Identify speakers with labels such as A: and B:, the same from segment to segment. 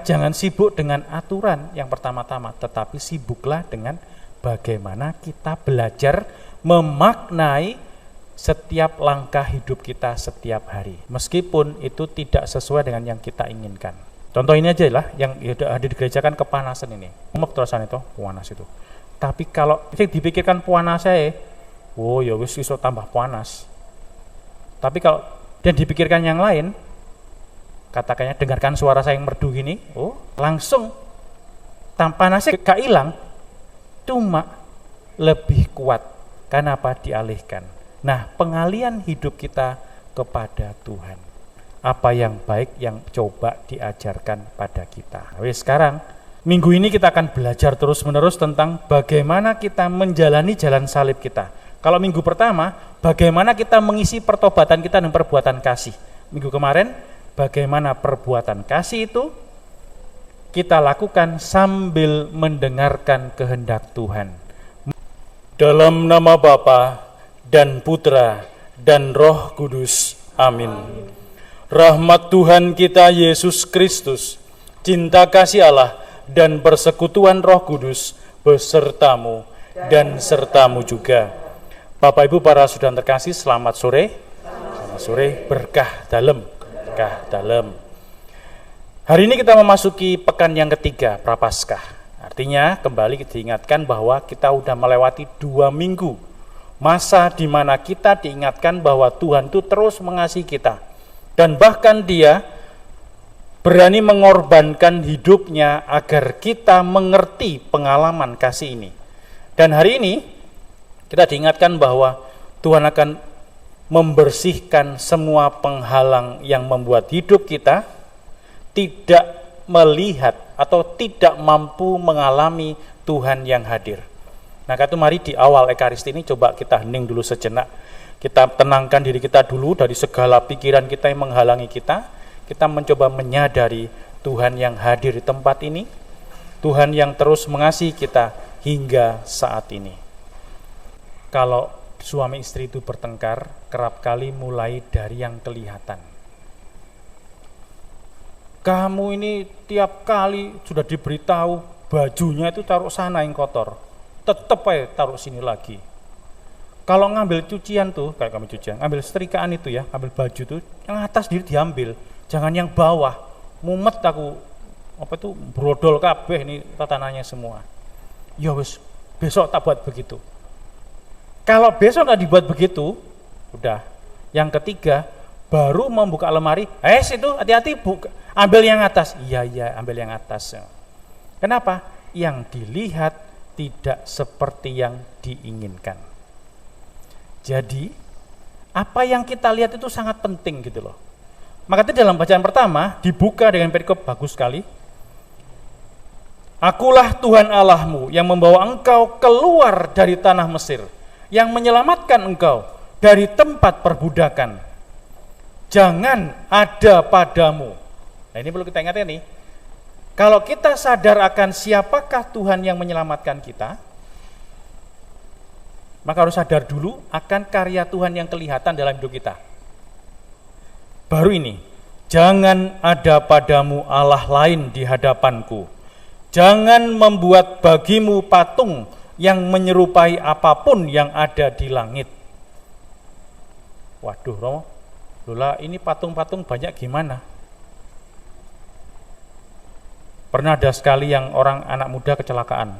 A: jangan sibuk dengan aturan yang pertama-tama, tetapi sibuklah dengan bagaimana kita belajar memaknai setiap langkah hidup kita setiap hari. Meskipun itu tidak sesuai dengan yang kita inginkan. Contoh ini aja lah, yang ada di gereja kan kepanasan ini. Umek terusan itu, panas itu. Tapi kalau dipikirkan panasnya, oh ya wis iso tambah panas. Tapi kalau dan dipikirkan yang lain, katakannya dengarkan suara saya yang merdu gini, oh langsung panasnya gak hilang, cuma lebih kuat. Kenapa dialihkan? Nah, pengalian hidup kita kepada Tuhan. Apa yang baik yang coba diajarkan pada kita. Nah, sekarang, minggu ini kita akan belajar terus-menerus tentang bagaimana kita menjalani jalan salib kita. Kalau minggu pertama, bagaimana kita mengisi pertobatan kita dengan perbuatan kasih. Minggu kemarin, bagaimana perbuatan kasih itu kita lakukan sambil mendengarkan kehendak Tuhan. Dalam nama Bapa dan Putra dan Roh Kudus. Amin. Rahmat Tuhan kita Yesus Kristus, cinta kasih Allah dan persekutuan Roh Kudus besertamu dan sertamu juga. Bapak Ibu para saudara terkasih, selamat sore. Selamat sore, berkah dalam. Hari ini kita memasuki pekan yang ketiga Prapaskah. Artinya kembali diingatkan bahwa kita sudah melewati 2 minggu masa di mana kita diingatkan bahwa Tuhan itu terus mengasihi kita, dan bahkan Dia berani mengorbankan hidupnya agar kita mengerti pengalaman kasih ini. Dan hari ini kita diingatkan bahwa Tuhan akan membersihkan semua penghalang yang membuat hidup kita tidak melihat atau tidak mampu mengalami Tuhan yang hadir. Nah, itu mari di awal Ekaristi ini coba kita hening dulu sejenak. Kita tenangkan diri kita dulu dari segala pikiran kita yang menghalangi kita. Kita mencoba menyadari Tuhan yang hadir di tempat ini, Tuhan yang terus mengasihi kita hingga saat ini. Kalau suami istri itu bertengkar, kerap kali mulai dari yang kelihatan. Kamu ini tiap kali sudah diberitahu bajunya itu taruh sana yang kotor, tetep aja taruh sini lagi. Kalau ngambil cucian tuh, kayak kami cucian, ngambil setrikaan itu ya, ambil baju tuh, yang atas diri diambil, jangan yang bawah. Mumet aku, brodol kabeh ini tatanannya semua. Ya wis, besok tak buat begitu. Kalau besok nggak dibuat begitu, udah. Yang ketiga, baru membuka lemari, itu hati-hati buka, ambil yang atas. Iya, ambil yang atas. Kenapa? Yang dilihat tidak seperti yang diinginkan. Jadi, apa yang kita lihat itu sangat penting gitu loh. Makanya dalam bacaan pertama dibuka dengan perikop bagus sekali. Akulah Tuhan Allahmu yang membawa engkau keluar dari tanah Mesir, yang menyelamatkan engkau dari tempat perbudakan. Jangan ada padamu. Nah, ini perlu kita ingat nih. Kalau kita sadar akan siapakah Tuhan yang menyelamatkan kita, maka harus sadar dulu akan karya Tuhan yang kelihatan dalam hidup kita. Baru ini, jangan ada padamu Allah lain di hadapanku. Jangan membuat bagimu patung yang menyerupai apapun yang ada di langit. Waduh, Romo, Lola, ini patung-patung banyak gimana? Pernah ada sekali yang orang anak muda kecelakaan,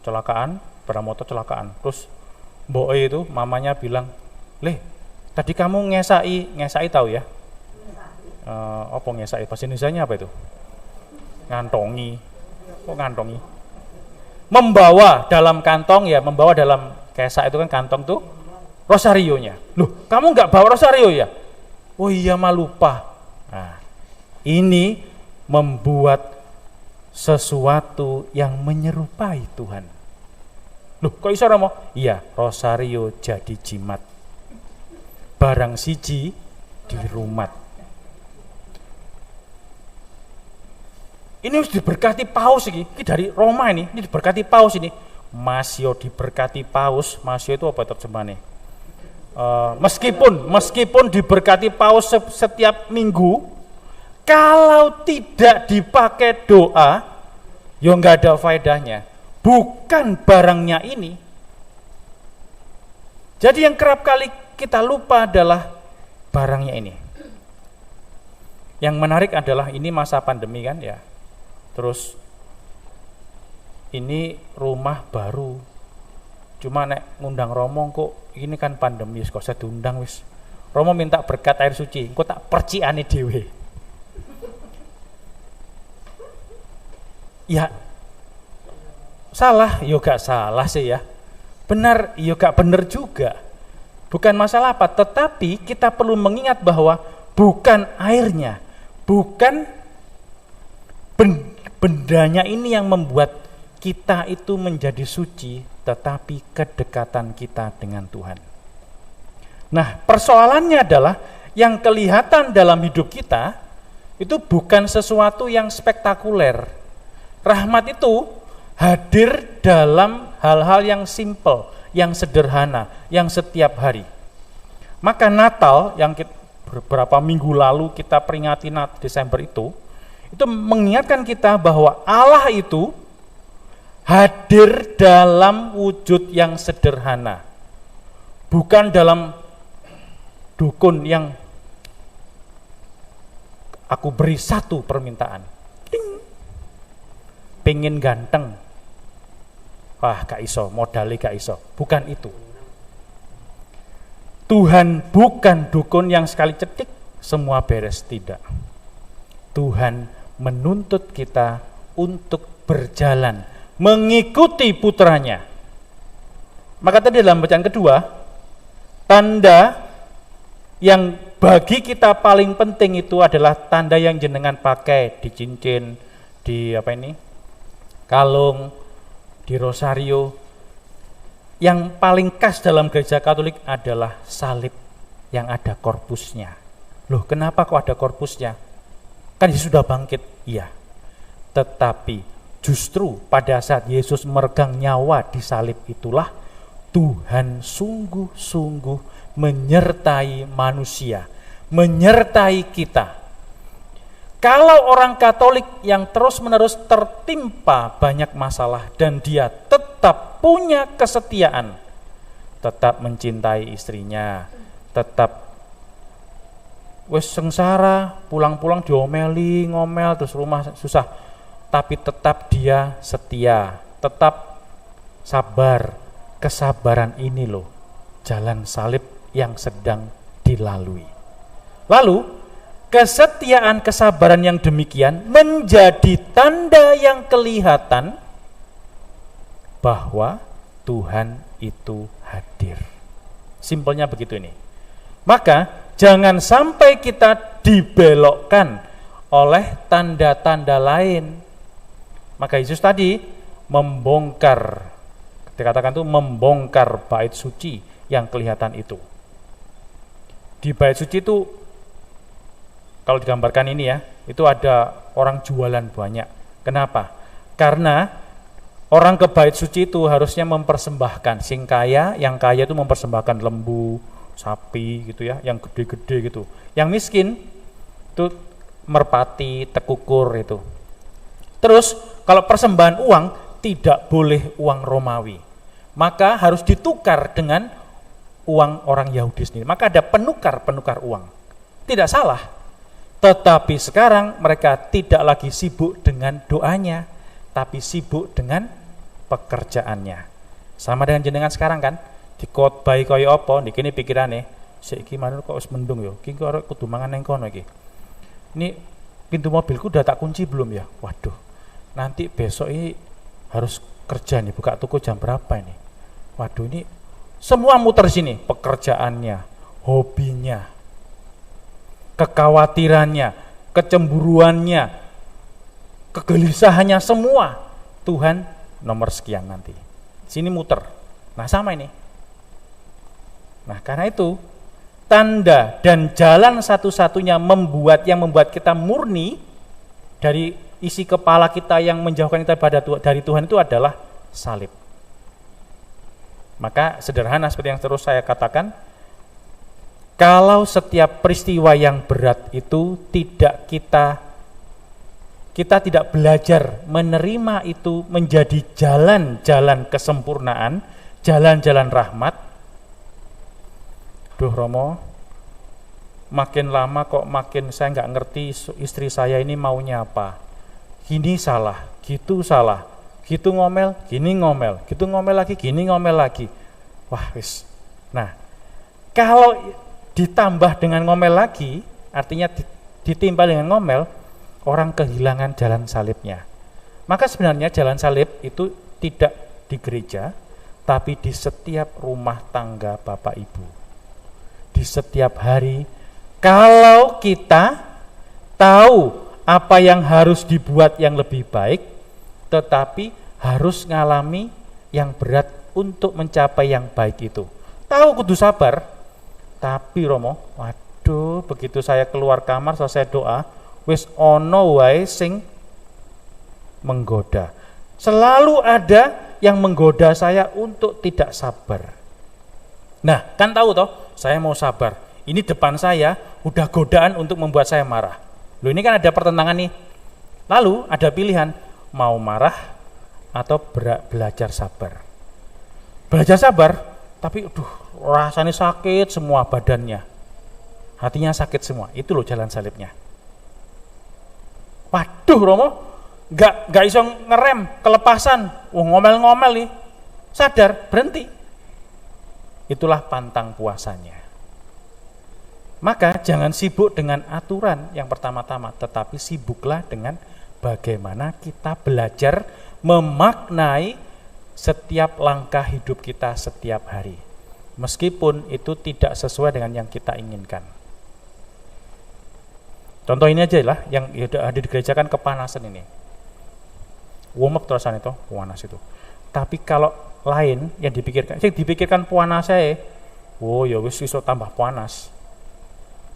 A: sepeda motor kecelakaan. Terus Mbok itu mamanya bilang, "Leh, tadi kamu ngesai tahu ya?" Apa ngesai? Bahasa Indonesianya apa itu? Ngantongi. Kok ngantongi? Membawa dalam kantong ya, membawa dalam kesak itu kan kantong tuh rosarionya. Loh, kamu nggak bawa rosario ya? Oh iya, mah lupa. Nah, ini membuat sesuatu yang menyerupai Tuhan. Loh, kok iso Romo? Iya, rosario jadi jimat. Barang siji di rumat. Ini harus diberkati paus ini dari Roma ini diberkati paus ini. Masio diberkati paus, Masio itu apa terjemahannya? Meskipun diberkati paus setiap minggu, Kalau tidak dipakai doa, ya nggak ada faedahnya. Bukan barangnya ini. Jadi yang kerap kali kita lupa adalah barangnya ini. Yang menarik adalah ini masa pandemi kan ya. Terus ini rumah baru. Cuma nek ngundang Romo kok ini kan pandemi, kok saya diundang wis. Romo minta berkat air suci, kok tak perciane dhewe. Ya salah, ya gak salah sih ya. Benar, ya gak benar juga. Bukan masalah apa, tetapi kita perlu mengingat bahwa bukan airnya, bukan bendanya ini yang membuat kita itu menjadi suci, tetapi kedekatan kita dengan Tuhan. Nah, persoalannya adalah yang kelihatan dalam hidup kita itu bukan sesuatu yang spektakuler. Rahmat itu hadir dalam hal-hal yang simple, yang sederhana, yang setiap hari. Maka Natal yang beberapa minggu lalu kita peringati Desember itu mengingatkan kita bahwa Allah itu hadir dalam wujud yang sederhana. Bukan dalam dukun yang aku beri satu permintaan. Pengen ganteng, wah gak iso, modalnya gak iso. Bukan itu. Tuhan bukan dukun yang sekali cetik semua beres, tidak. Tuhan menuntut kita untuk berjalan mengikuti putranya. Maka tadi dalam bacaan kedua, tanda yang bagi kita paling penting itu adalah tanda yang jenengan pakai di cincin, di kalung, di rosario. Yang paling khas dalam gereja Katolik adalah salib yang ada korpusnya. Loh, kenapa kok ada korpusnya? Kan Yesus sudah bangkit. Iya. Tetapi justru pada saat Yesus meregang nyawa di salib itulah Tuhan sungguh-sungguh menyertai manusia, menyertai kita. Kalau orang Katolik yang terus-menerus tertimpa banyak masalah dan dia tetap punya kesetiaan, tetap mencintai istrinya, tetap wes sengsara, pulang-pulang diomeli, ngomel, terus rumah susah, tapi tetap dia setia, tetap sabar. Kesabaran ini loh, jalan salib yang sedang dilalui. Lalu, kesetiaan kesabaran yang demikian menjadi tanda yang kelihatan bahwa Tuhan itu hadir. Simpelnya begitu ini. Maka jangan sampai kita dibelokkan oleh tanda-tanda lain. Maka Yesus tadi membongkar, dikatakan itu membongkar bait suci yang kelihatan itu. Di bait suci itu kalau digambarkan ini ya, itu ada orang jualan banyak. Kenapa? Karena orang ke bait suci itu harusnya mempersembahkan, yang kaya itu mempersembahkan lembu, sapi gitu ya, yang gede-gede gitu. Yang miskin itu merpati, tekukur itu. Terus kalau persembahan uang tidak boleh uang Romawi, maka harus ditukar dengan uang orang Yahudi sendiri. Maka ada penukar uang. Tidak salah. Tetapi sekarang mereka tidak lagi sibuk dengan doanya, tapi sibuk dengan pekerjaannya. Sama dengan jenengan sekarang kan, dikotbahi kaya apa, niki pikirane, saiki manut kok wis mendung ya, iki kok kudu mangan nang kono iki. Ini pintu mobilku udah tak kunci belum ya? Waduh, nanti besok ini harus kerja nih, buka toko jam berapa ini? Waduh, ini semua muter sini, pekerjaannya, hobinya, kekhawatirannya, kecemburuannya, kegelisahannya, semua Tuhan nomor sekian nanti. Sini muter. Nah, sama ini. Nah, karena itu tanda dan jalan satu-satunya yang membuat kita murni dari isi kepala kita yang menjauhkan kita dari Tuhan itu adalah salib. Maka sederhana seperti yang terus saya katakan, Kalau setiap peristiwa yang berat itu tidak kita tidak belajar menerima itu menjadi jalan-jalan kesempurnaan, jalan-jalan rahmat. Duh Romo, makin lama kok makin saya nggak ngerti istri saya ini maunya apa. Gini salah, gitu salah, gitu ngomel, gini ngomel, gitu ngomel lagi, gini ngomel lagi. Wah wis. Nah, kalau ditambah dengan ngomel lagi, artinya ditimpal dengan ngomel, orang kehilangan jalan salibnya. Maka sebenarnya jalan salib itu tidak di gereja, tapi di setiap rumah tangga Bapak Ibu. Di setiap hari, kalau kita tahu apa yang harus dibuat yang lebih baik, tetapi harus ngalami yang berat untuk mencapai yang baik itu. Tahu kudu sabar. Tapi Romo, waduh, begitu saya keluar kamar selesai doa, wis ono wae sing menggoda. Selalu ada yang menggoda saya untuk tidak sabar. Nah, kan tahu toh, saya mau sabar. Ini depan saya udah godaan untuk membuat saya marah. Loh, ini kan ada pertentangan nih. Lalu ada pilihan, mau marah atau belajar sabar. Belajar sabar, tapi rasanya sakit semua badannya, hatinya sakit semua. Itu loh jalan salibnya. Waduh Romo, nggak iso ngerem, kelepasan, ngomel-ngomel nih, sadar, berhenti. Itulah pantang puasanya. Maka jangan sibuk dengan aturan yang pertama-tama, tetapi sibuklah dengan bagaimana kita belajar memaknai setiap langkah hidup kita setiap hari. Meskipun itu tidak sesuai dengan yang kita inginkan. Contoh ini aja lah, yang ada di gereja kan kepanasan ini. Warm up terusan itu, panas itu. Tapi kalau lain yang dipikirkan panas saya, oh ya wis iso tambah panas.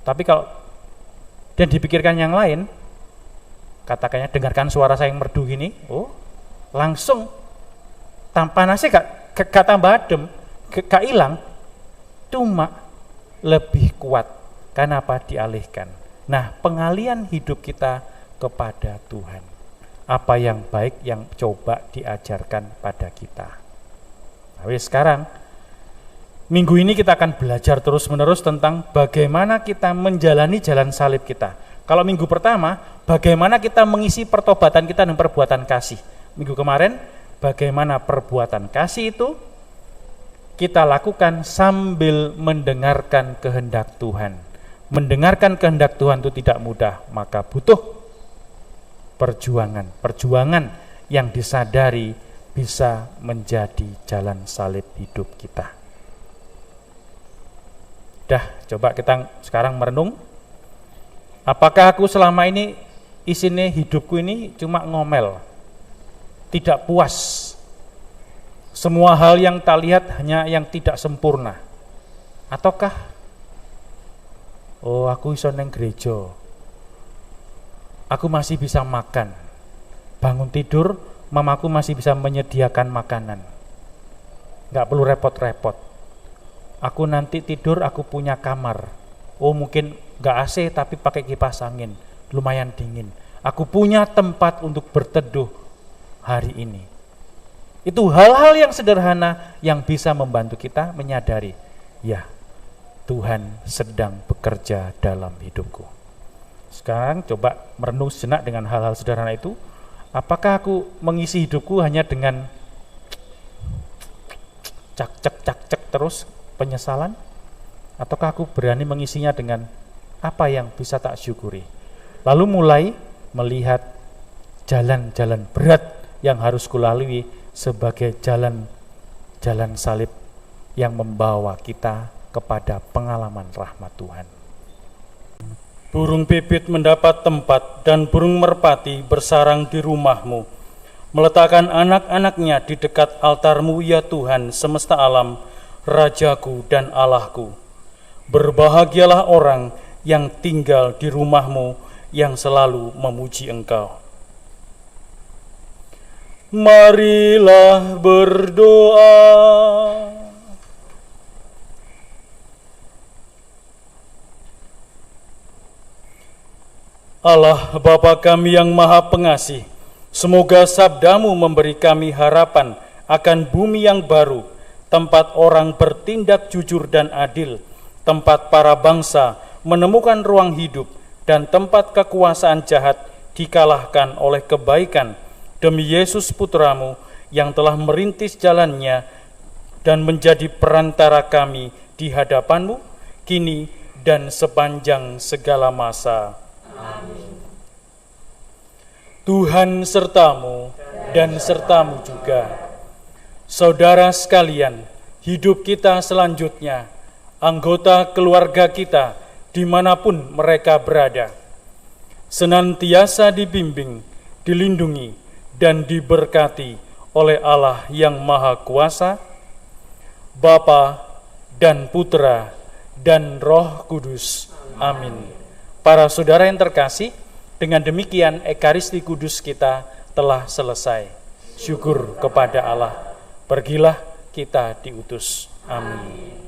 A: Tapi kalau dan dipikirkan yang lain, katakannya dengarkan suara saya yang merdu gini, oh langsung panasnya gak tambah adem. Gak hilang, cuma lebih kuat. Kenapa dialihkan? Nah, pengalian hidup kita kepada Tuhan. Apa yang baik yang coba diajarkan pada kita. Tapi sekarang, minggu ini kita akan belajar terus-menerus tentang bagaimana kita menjalani jalan salib kita. Kalau minggu pertama, bagaimana kita mengisi pertobatan kita dan perbuatan kasih. Minggu kemarin, bagaimana perbuatan kasih itu kita lakukan sambil mendengarkan kehendak Tuhan. Mendengarkan kehendak Tuhan itu tidak mudah, maka butuh perjuangan yang disadari bisa menjadi jalan salib hidup kita. Dah, coba kita sekarang merenung. Apakah aku selama ini isinya hidupku ini cuma ngomel, tidak puas, semua hal yang tak lihat hanya yang tidak sempurna? Ataukah aku iso neng gereja, aku masih bisa makan, bangun tidur mamaku masih bisa menyediakan makanan, gak perlu repot-repot. Aku nanti tidur aku punya kamar, mungkin gak AC tapi pakai kipas angin, lumayan dingin. Aku punya tempat untuk berteduh hari ini. Itu hal-hal yang sederhana yang bisa membantu kita menyadari, ya Tuhan sedang bekerja dalam hidupku. Sekarang coba merenung sejenak dengan hal-hal sederhana itu. Apakah aku mengisi hidupku hanya dengan cak-cak terus penyesalan? Ataukah aku berani mengisinya dengan apa yang bisa tak syukuri? Lalu mulai melihat jalan-jalan berat yang harus kulalui sebagai jalan salib yang membawa kita kepada pengalaman rahmat Tuhan. Burung pipit mendapat tempat dan burung merpati bersarang di rumahmu, meletakkan anak-anaknya di dekat altarmu ya Tuhan semesta alam, Rajaku dan Allahku. Berbahagialah orang yang tinggal di rumahmu yang selalu memuji Engkau. Marilah berdoa.
B: Allah Bapa kami yang Maha Pengasih, semoga sabdamu memberi kami harapan akan bumi yang baru, tempat orang bertindak jujur dan adil, tempat para bangsa menemukan ruang hidup, dan tempat kekuasaan jahat dikalahkan oleh kebaikan. Demi Yesus Putramu yang telah merintis jalannya dan menjadi perantara kami di hadapan-Mu, kini dan sepanjang segala masa. Amin. Tuhan sertamu dan sertamu juga. Saudara sekalian, hidup kita selanjutnya, anggota keluarga kita dimanapun mereka berada, senantiasa dibimbing, dilindungi, dan diberkati oleh Allah yang Maha Kuasa, Bapa dan Putra dan Roh Kudus. Amin. Para saudara yang terkasih, dengan demikian Ekaristi Kudus kita telah selesai. Syukur kepada Allah. Pergilah, kita diutus. Amin.